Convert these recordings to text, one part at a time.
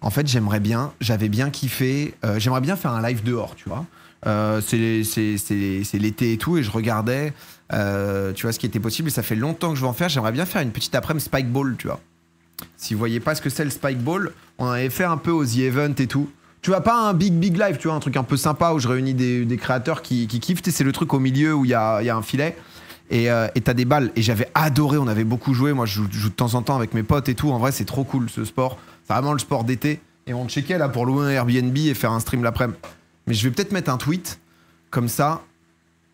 En fait, j'avais bien kiffé. J'aimerais bien faire un live dehors, tu vois. C'est l'été et tout, et je regardais, tu vois, ce qui était possible. Et ça fait longtemps que je veux en faire. J'aimerais bien faire une petite après-midi Spike Ball, tu vois. Si vous voyez pas ce que c'est le Spike Ball, on avait fait un peu aux The Event et tout. Tu vois, pas un big live, tu vois, un truc un peu sympa où je réunis des créateurs qui kiffent. C'est le truc au milieu où il y a un filet. Et t'as des balles. Et j'avais adoré, on avait beaucoup joué. Moi, je joue de temps en temps avec mes potes et tout. En vrai, c'est trop cool ce sport. C'est vraiment le sport d'été. Et on checkait là pour louer un Airbnb et faire un stream l'après-midi. Mais je vais peut-être mettre un tweet comme ça.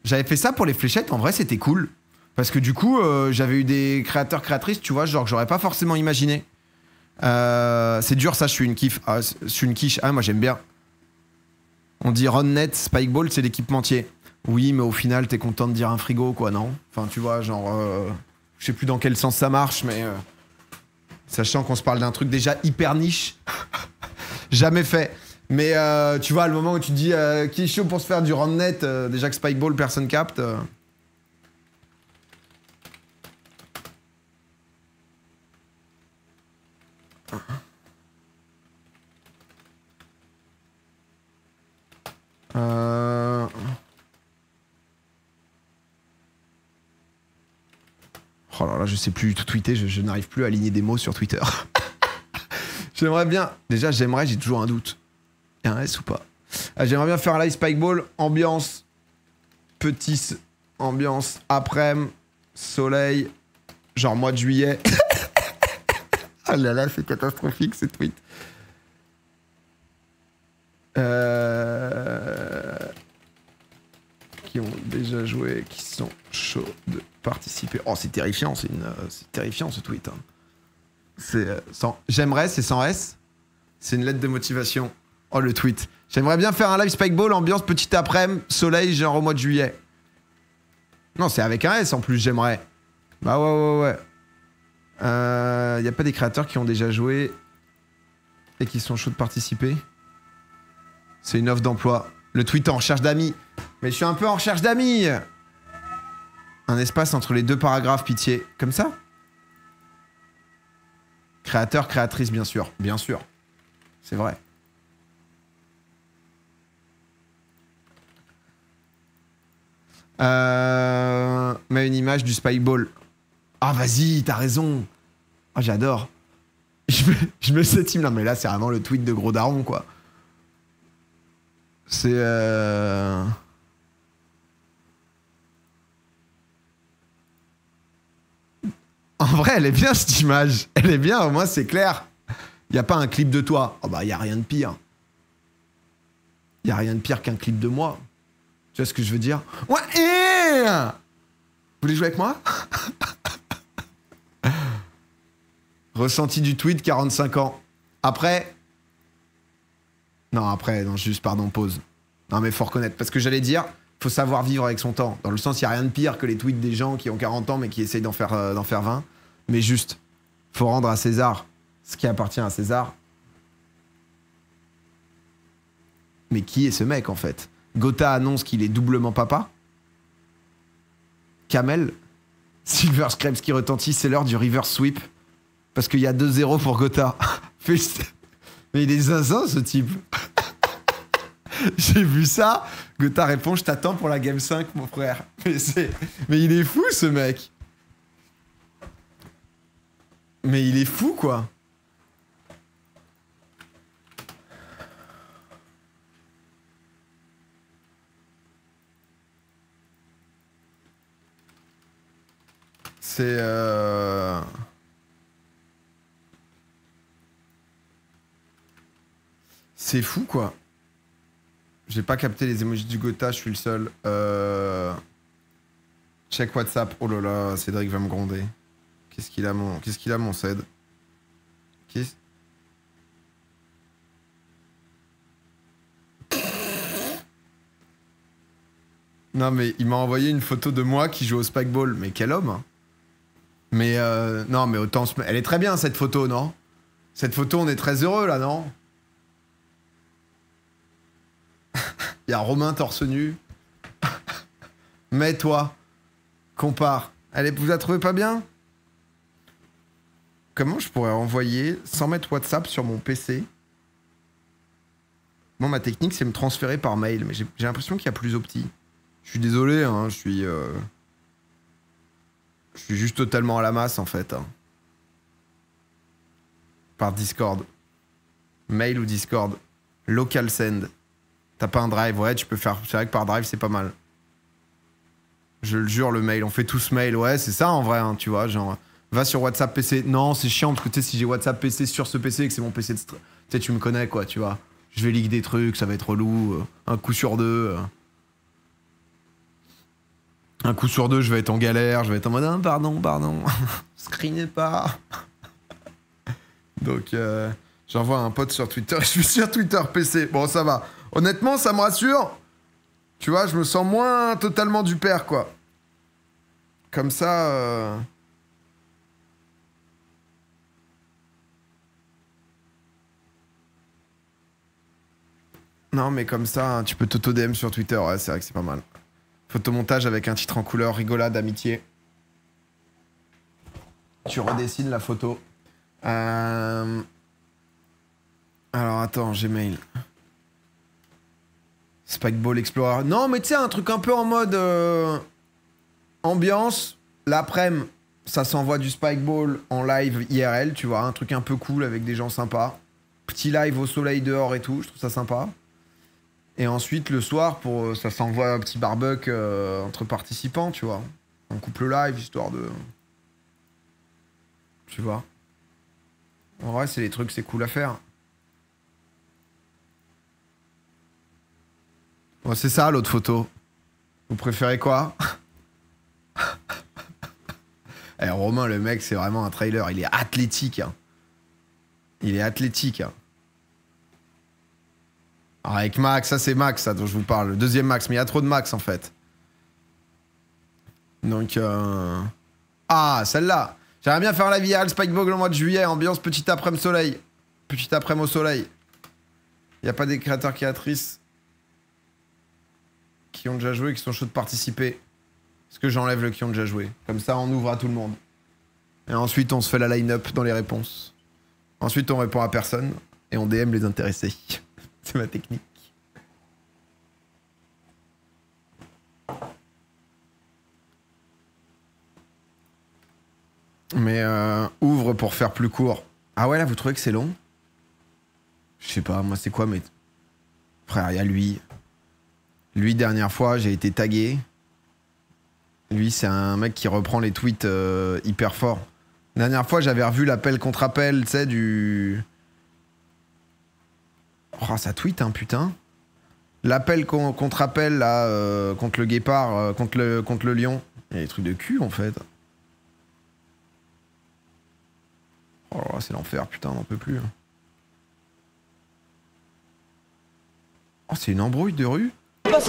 J'avais fait ça pour les fléchettes. En vrai, c'était cool. Parce que du coup, j'avais eu des créateurs, créatrices, tu vois, genre que j'aurais pas forcément imaginé. C'est dur, ça, je suis une quiche. Ah, moi, j'aime bien. On dit RunNet, Spike Ball, c'est l'équipementier. Oui, mais au final, t'es content de dire un frigo, quoi, non? Enfin, tu vois, genre... je sais plus dans quel sens ça marche, mais... sachant qu'on se parle d'un truc déjà hyper niche. Jamais fait. Mais tu vois, le moment où tu te dis qui est chaud pour se faire du RunNet, déjà que Spike Ball, personne capte... Oh là là, je sais plus tout tweeter, je n'arrive plus à aligner des mots sur Twitter. J'aimerais bien... Déjà, j'aimerais, j'ai toujours un doute. Il y a un S ou pas? J'aimerais bien faire un live Spike Ball, ambiance... Ambiance après-midi, soleil, genre mois de juillet. Ah là là, c'est catastrophique, ce tweet. Qui ont déjà joué, qui sont chauds de participer. Oh, c'est terrifiant, c'est terrifiant ce tweet. Hein. C'est j'aimerais, c'est sans S. C'est une lettre de motivation. Oh, le tweet. J'aimerais bien faire un live Spike Ball, ambiance petit après-midi, soleil, genre au mois de juillet. Non, c'est avec un S en plus, j'aimerais. Bah ouais. Y a pas des créateurs qui ont déjà joué et qui sont chauds de participer? C'est une offre d'emploi. Le tweet en recherche d'amis. Mais je suis un peu en recherche d'amis. Un espace entre les deux paragraphes, pitié. Comme ça? Créateur, créatrice, bien sûr. Bien sûr. C'est vrai. Mets une image du Spike Ball. Ah, vas-y, t'as raison. Ah, j'adore. Je mets cette image. Non, mais là, c'est vraiment le tweet de gros daron, quoi. C'est... En vrai, elle est bien, cette image. Elle est bien, au moins, c'est clair. Y a pas un clip de toi. Oh bah, y a rien de pire. Y a rien de pire qu'un clip de moi. Tu vois ce que je veux dire? Ouais, vous voulez jouer avec moi? Ressenti du tweet, 45 ans. Après... Non, juste, pardon, pause. Non, mais faut reconnaître. Parce que j'allais dire, faut savoir vivre avec son temps. Dans le sens, il n'y a rien de pire que les tweets des gens qui ont 40 ans mais qui essayent d'en faire 20. Mais juste, faut rendre à César ce qui appartient à César. Mais qui est ce mec, en fait? Gotha annonce qu'il est doublement papa. Kamel. Silver Scrapes qui retentit, c'est l'heure du reverse sweep. Parce qu'il y a 2-0 pour Gotha. Mais il est zinzin, ce type. J'ai vu ça. Gotha répond, je t'attends pour la game 5, mon frère. Mais il est fou, ce mec. Mais il est fou, quoi. C'est... C'est fou, quoi. J'ai pas capté les emojis du Gotha, je suis le seul. Check WhatsApp. Oh là là, Cédric va me gronder. Qu'est-ce qu'il a, mon Ced? Non, mais il m'a envoyé une photo de moi qui joue au Spike Ball. Mais quel homme! Mais non, mais autant... Elle est très bien, cette photo, non? Cette photo, on est très heureux, là, non? Il y a Romain torse nu. Mais toi, compare. Vous la trouvez pas bien? Comment je pourrais envoyer, sans mettre WhatsApp sur mon PC, Moi, ma technique, c'est me transférer par mail. Mais j'ai l'impression qu'il y a plus opti. Je suis désolé, hein, je suis juste totalement à la masse, en fait. Hein. Par Discord. Mail ou Discord. Local send. T'as pas un drive, ouais, tu peux faire... C'est vrai que par drive, c'est pas mal. Je le jure, le mail. On fait tous mail, ouais, c'est ça, en vrai, hein, tu vois, genre... Va sur WhatsApp PC. Non, c'est chiant, parce que tu sais, si j'ai WhatsApp PC sur ce PC et que c'est mon PC de... Tu sais, tu me connais, quoi, tu vois. Je vais leak des trucs, ça va être relou. Un coup sur deux... Un coup sur deux, je vais être en galère, je vais être en mode ah, pardon, screenez pas. Donc, j'envoie un pote sur Twitter, je suis sur Twitter PC. Bon, ça va. Honnêtement, ça me rassure. Tu vois, je me sens moins totalement du père, quoi. Comme ça. Non, mais comme ça, tu peux t'auto-DM sur Twitter, ouais, c'est vrai que c'est pas mal. Photomontage avec un titre en couleur, rigolade, amitié. Tu redessines la photo. Alors attends, Gmail. Spikeball Explorer. Non, mais tu sais, un truc un peu en mode ambiance. L'après-midi, ça s'envoie du Spikeball en live IRL, tu vois. Un truc un peu cool avec des gens sympas. Petit live au soleil dehors et tout, je trouve ça sympa. Et ensuite, le soir, ça s'envoie un petit barbecue entre participants, tu vois. On coupe le live, histoire de... Tu vois. En vrai, c'est les trucs, c'est cool à faire. Bon, c'est ça, l'autre photo. Vous préférez quoi? Eh, Romain, le mec, c'est vraiment un trailer. Il est athlétique. Hein. Il est athlétique. Hein. Alors avec Max, ça c'est Max, ça dont je vous parle. Le deuxième Max, mais il y a trop de Max en fait. Donc, ah, celle-là. J'aimerais bien faire la virale Spikeball au mois de juillet, ambiance petit après-midi soleil. Petit après-midi au soleil. Il n'y a pas des créateurs créatrices qui ont déjà joué et qui sont chauds de participer. Est-ce que j'enlève le qui ont déjà joué? Comme ça, on ouvre à tout le monde. Et ensuite, on se fait la line-up dans les réponses. Ensuite, on répond à personne et on DM les intéressés. C'est ma technique. Mais ouvre pour faire plus court. Ah ouais, là, vous trouvez que c'est long? Je sais pas, moi, c'est quoi, mais... Frère, il y a lui. Lui, dernière fois, j'ai été tagué. Lui, c'est un mec qui reprend les tweets hyper fort. Dernière fois, j'avais revu l'appel contre appel, tu sais, du... Oh, ça tweet, hein, putain. L'appel contre appel, là, contre le guépard, contre le lion. Il y a des trucs de cul, en fait. Oh, c'est l'enfer, putain, on n'en peut plus. Oh, c'est une embrouille de rue. Ouais,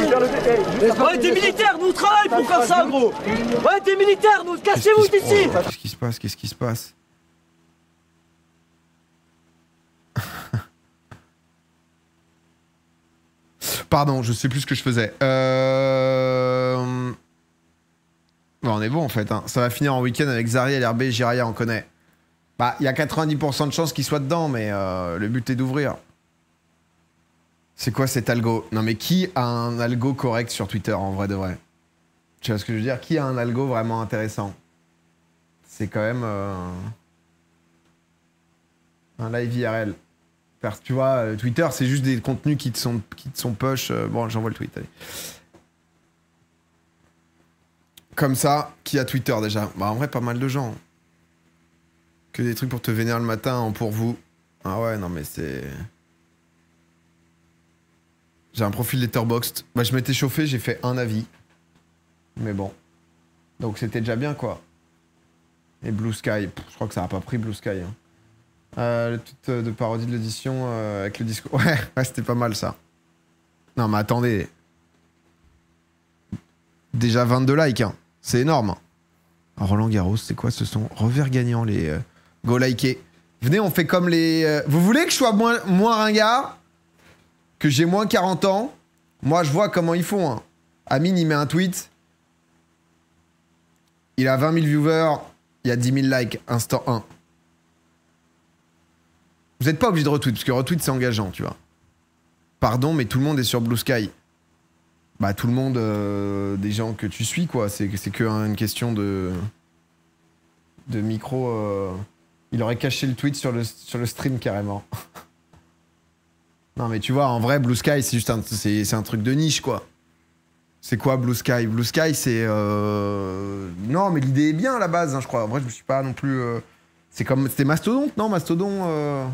t'es militaire, nous on travaille pour faire ça, gros. Ouais, t'es militaire, nous cassez-vous d'ici. Qu'est-ce qui se passe? Qu'est-ce qui se passe? Pardon, je sais plus ce que je faisais. Bon, on est bon en fait. Hein. Ça va finir en week-end avec Zariel, RB, Jiraya, on connaît. Bah, il y a 90% de chances qu'il soit dedans, mais le but est d'ouvrir. C'est quoi cet algo? Non mais qui a un algo correct sur Twitter en vrai de vrai? Tu vois ce que je veux dire? Qui a un algo vraiment intéressant? C'est quand même un live IRL. Tu vois, Twitter, c'est juste des contenus qui te sont push. Bon, j'envoie le tweet, allez. Comme ça, qui a Twitter déjà? Bah en vrai, pas mal de gens. Que des trucs pour te vénérer le matin en pour vous. Ah ouais, non mais c'est... J'ai un profil Letterboxd. Bah je m'étais chauffé, j'ai fait un avis. Mais bon. Donc c'était déjà bien quoi. Et Blue Sky, je crois que ça a pas pris Blue Sky. Hein. Le tweet de parodie de l'édition avec le discours. Ouais, c'était pas mal ça. Non mais attendez. Déjà 22 likes, hein. C'est énorme. Roland Garros, c'est quoi ce son? Revers gagnant, les go liker. Venez, on fait comme les... Vous voulez que je sois moins ringard? Que j'ai moins 40 ans? Moi, je vois comment ils font. Hein. Amine, il met un tweet. Il a 20 000 viewers. Il y a 10 000 likes. Instant 1. Vous n'êtes pas obligé de retweet, parce que retweet, c'est engageant, tu vois. Pardon, mais tout le monde est sur Blue Sky. Bah, tout le monde, des gens que tu suis, quoi. C'est que une question de micro. Il aurait caché le tweet sur le stream, carrément. Non, mais tu vois, en vrai, Blue Sky, c'est juste un truc de niche, quoi. C'est quoi Blue Sky? Blue Sky, c'est... Non, mais l'idée est bien, à la base, hein, je crois. En vrai, je me suis pas non plus... C'est comme... C'était Mastodon, non? Mastodon...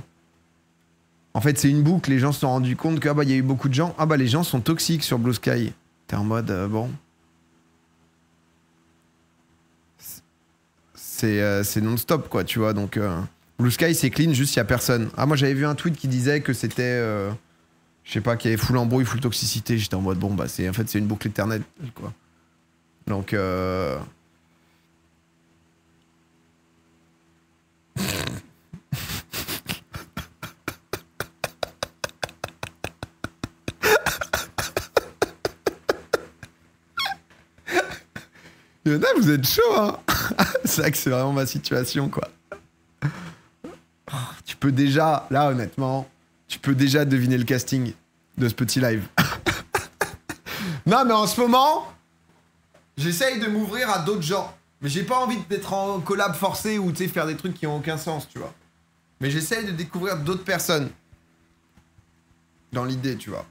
En fait, c'est une boucle. Les gens se sont rendus compte que, y a eu beaucoup de gens. Ah bah, les gens sont toxiques sur Blue Sky. T'es en mode, bon... C'est non-stop, quoi, tu vois. Donc, Blue Sky, c'est clean, juste il y a personne. Ah, moi, j'avais vu un tweet qui disait que c'était... je sais pas, qu'il y avait full embrouille, full toxicité. J'étais en mode, bon, bah, en fait, c'est une boucle éternelle, quoi. Donc, Yona, vous êtes chaud, hein. C'est vrai que c'est vraiment ma situation, quoi. Tu peux déjà, là, honnêtement, tu peux déjà deviner le casting de ce petit live. Non, mais en ce moment, j'essaye de m'ouvrir à d'autres gens. Mais j'ai pas envie d'être en collab forcé ou, tu sais, faire des trucs qui ont aucun sens, tu vois. Mais j'essaye de découvrir d'autres personnes. Dans l'idée, tu vois.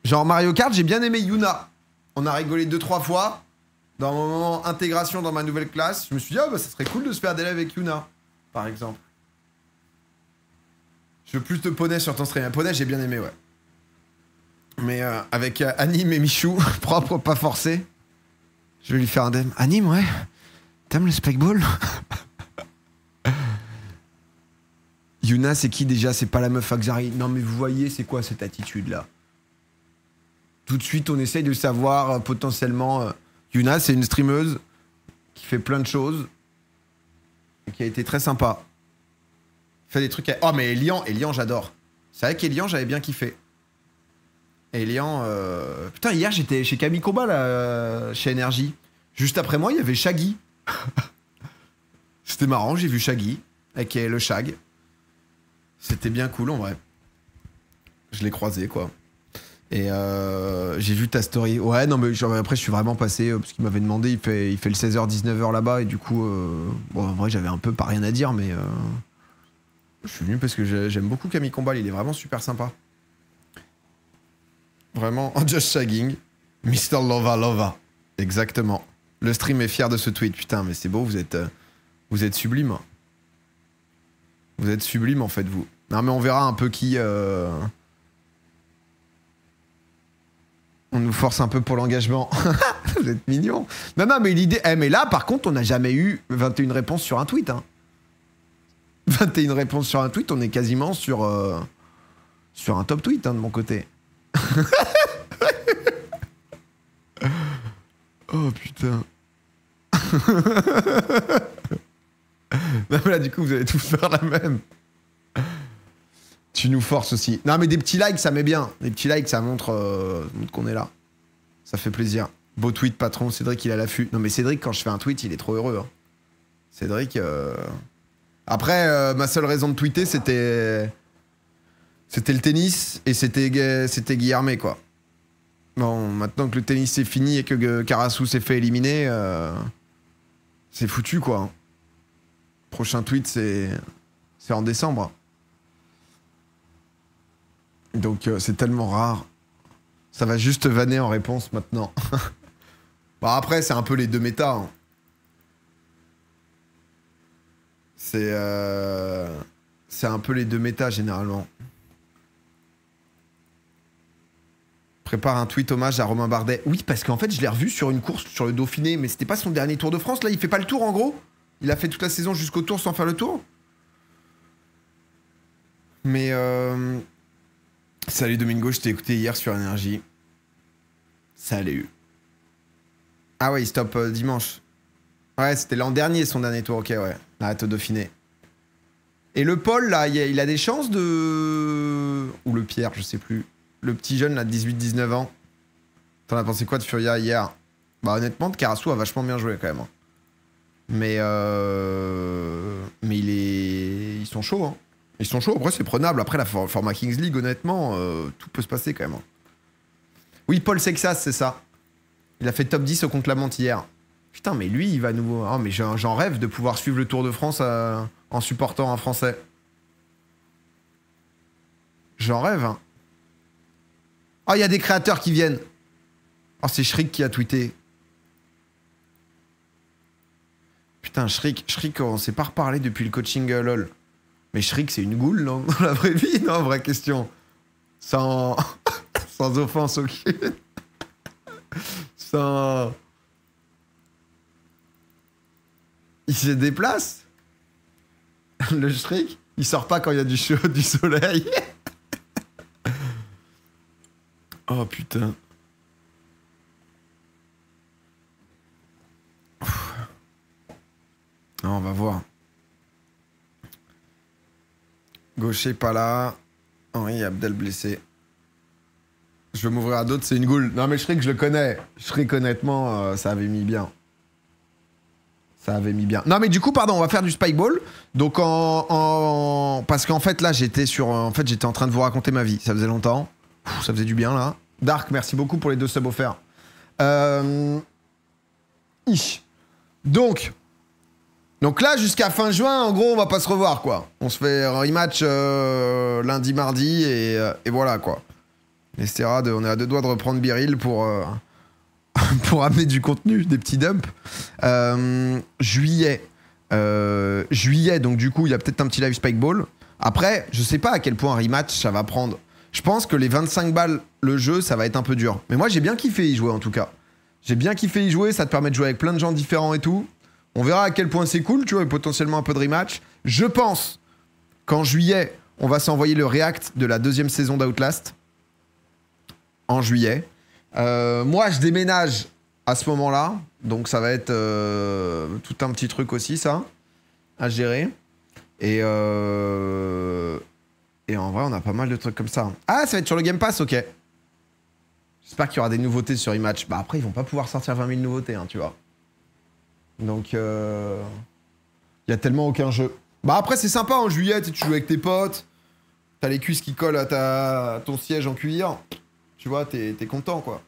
Genre Mario Kart, j'ai bien aimé Yuna. On a rigolé 2-3 fois. Dans mon moment intégration dans ma nouvelle classe, je me suis dit, oh, bah, ça serait cool de se faire des lives avec Yuna, par exemple. Je veux plus de poney sur ton stream. Poney, j'ai bien aimé, ouais. Mais avec Anime et Michou, propre, pas forcé, je vais lui faire un DM. Anime, ouais. T'aimes le Spikeball? Yuna, c'est qui déjà? C'est pas la meuf Axari. Non, mais vous voyez, c'est quoi cette attitude-là? Tout de suite, on essaye de savoir potentiellement... Yuna, c'est une streameuse qui fait plein de choses et qui a été très sympa. Fait des trucs... Oh, mais Elian, j'adore. C'est vrai qu'Elian, j'avais bien kiffé. Elian... Putain, hier, j'étais chez Camille Combat, là, chez Energy. Juste après moi, il y avait Shaggy. C'était marrant, j'ai vu Shaggy, avec le Shag. C'était bien cool, en vrai. Je l'ai croisé, quoi. Et j'ai vu ta story. Ouais, non, mais après, je suis vraiment passé, parce qu'il m'avait demandé, il fait le 16h-19h là-bas, et du coup, bon, en vrai, j'avais un peu pas rien à dire, mais je suis venu parce que j'aime beaucoup Camille Combal, il est vraiment super sympa. Vraiment, just shagging. Mr. Lova Lova. Exactement. Le stream est fier de ce tweet. Putain, mais c'est beau, vous êtes sublime. Vous êtes sublime, en fait, vous. Non, mais on verra un peu qui... On nous force un peu pour l'engagement. Vous êtes mignons. Non, non, mais l'idée... mais là, par contre, on n'a jamais eu 21 réponses sur un tweet. Hein. 21 réponses sur un tweet, on est quasiment sur un top tweet, hein, de mon côté. Oh, putain. Non, mais là, du coup, vous allez tous faire la même. Tu nous forces aussi. Non, mais des petits likes, ça met bien. Des petits likes, ça montre qu'on est là. Ça fait plaisir. Beau tweet, patron. Cédric, il a l'affût. Non, mais Cédric, quand je fais un tweet, il est trop heureux. Hein. Cédric... Après, ma seule raison de tweeter, c'était le tennis et c'était Guillermé, quoi. Bon, maintenant que le tennis c'est fini et que Karasu s'est fait éliminer, c'est foutu, quoi. Prochain tweet, c'est en décembre. Donc c'est tellement rare. Ça va juste vanner en réponse maintenant. Bon, après, c'est un peu les deux méta. Hein. C'est un peu les deux méta, généralement. Prépare un tweet hommage à Romain Bardet. Oui, parce qu'en fait, je l'ai revu sur une course sur le Dauphiné, mais c'était pas son dernier Tour de France. Là, il fait pas le tour, en gros. Il a fait toute la saison jusqu'au tour sans faire le tour. Mais... Salut Domingo, je t'ai écouté hier sur Énergie. Salut. Ah ouais, il stoppe dimanche. Ouais, c'était l'an dernier son dernier tour, ok, ouais. Arrête au Dauphiné. Et le Paul, là, il a des chances de... Ou le Pierre, je sais plus. Le petit jeune, là, de 18-19 ans. T'en as pensé quoi de Furia hier? Bah honnêtement, Karasu a vachement bien joué, quand même. Mais ils sont chauds, hein. Ils sont chauds, après c'est prenable. Après, la format Kings League, honnêtement, tout peut se passer quand même. Oui, Paul Sexas, c'est ça. Il a fait top 10 au contre la Monte hier. Putain, mais lui, il va nous... Oh, mais j'en rêve de pouvoir suivre le Tour de France en supportant un Français. J'en rêve, hein. Oh, il y a des créateurs qui viennent. Oh, c'est Shriek qui a tweeté. Putain, Shriek, on s'est pas reparlé depuis le coaching LOL. Mais Shriek, c'est une goule, non? Dans la vraie vie, non? Vraie question. Sans... Sans offense aucune. Sans... Il se déplace. Le Shriek, il sort pas quand il y a du soleil. Oh putain. Non, on va voir. Gaucher pas là. Henri Abdel blessé. Je vais m'ouvrir à d'autres, c'est une goule. Non mais Shriek, je le connais. Shriek, honnêtement, ça avait mis bien. Ça avait mis bien. Non mais du coup, pardon, on va faire du Spikeball. Donc parce qu'en fait là, j'étais en train de vous raconter ma vie. Ça faisait longtemps. Ça faisait du bien là. Dark, merci beaucoup pour les 2 subs offerts. Donc là, jusqu'à fin juin, en gros, on va pas se revoir, quoi. On se fait un rematch lundi, mardi, et voilà, quoi. On est à 2 doigts de reprendre Biril pour amener du contenu, des petits dumps. Juillet, donc du coup, il y a peut-être un petit live Spikeball. Après, je sais pas à quel point un rematch, ça va prendre. Je pense que les 25 balles, le jeu, ça va être un peu dur. Mais moi, j'ai bien kiffé y jouer, en tout cas. J'ai bien kiffé y jouer, ça te permet de jouer avec plein de gens différents et tout. On verra à quel point c'est cool, tu vois, et potentiellement un peu de rematch. Je pense qu'en juillet, on va s'envoyer le react de la 2e saison d'Outlast. En juillet. Moi, je déménage à ce moment-là. Donc, ça va être tout un petit truc aussi, ça, à gérer. Et en vrai, on a pas mal de trucs comme ça. Ah, ça va être sur le Game Pass, ok. J'espère qu'il y aura des nouveautés sur e-match. Bah après, ils vont pas pouvoir sortir 20 000 nouveautés, hein, tu vois. Donc, il y a tellement aucun jeu. Bah après, c'est sympa en juillet, tu joues avec tes potes. T'as les cuisses qui collent à ton siège en cuir. Tu vois, t'es content, quoi.